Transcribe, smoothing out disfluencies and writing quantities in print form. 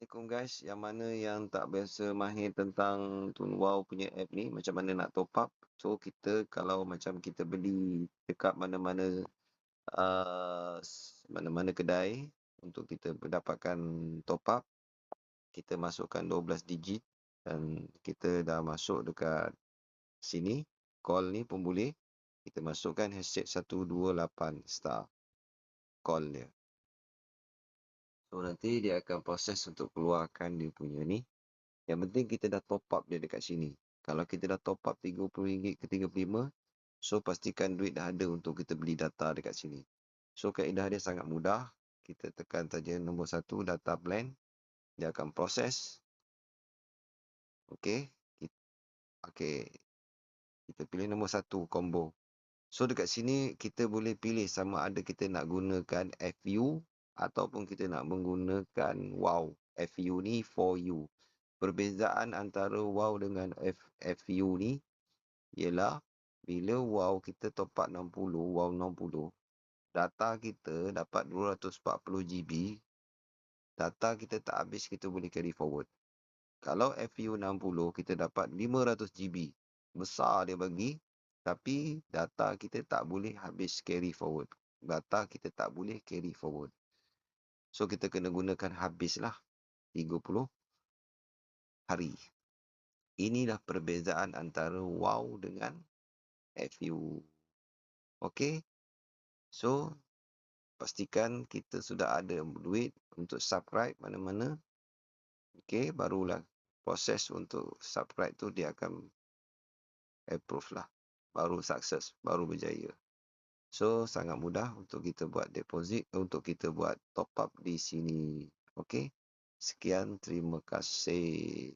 Assalamualaikum guys, yang mana yang tak biasa mahir tentang Wow punya app ni, macam mana nak top up. So kita kalau macam kita beli dekat mana-mana mana-mana kedai untuk kita mendapatkan top up, kita masukkan 12 digit dan kita dah masuk dekat sini, call ni pun boleh. Kita masukkan #128 star call dia. So nanti dia akan proses untuk keluarkan dia punya ni. Yang penting kita dah top up dia dekat sini. Kalau kita dah top up RM30 ke 35, so pastikan duit dah ada untuk kita beli data dekat sini. So kaedah dia sangat mudah. Kita tekan saja nombor 1 data plan. Dia akan proses. Okey. Okey. Kita pilih nombor 1 combo. So dekat sini kita boleh pilih sama ada kita nak gunakan FU ataupun kita nak menggunakan Wow. FU ni for you. Perbezaan antara Wow dengan FU ni ialah bila Wow kita top up 60, Wow 60, data kita dapat 240 GB, data kita tak habis kita boleh carry forward. Kalau FU 60 kita dapat 500 GB. Besar dia bagi, tapi data kita tak boleh habis carry forward. Data kita tak boleh carry forward. So kita kena gunakan habislah 30 hari. Inilah perbezaan antara Wow dengan FU. Okey. So pastikan kita sudah ada duit untuk subscribe mana-mana. Okey, barulah proses untuk subscribe tu dia akan approve lah. Baru sukses, baru berjaya. So sangat mudah untuk kita buat deposit, untuk kita buat top up di sini. Okey. Sekian, terima kasih.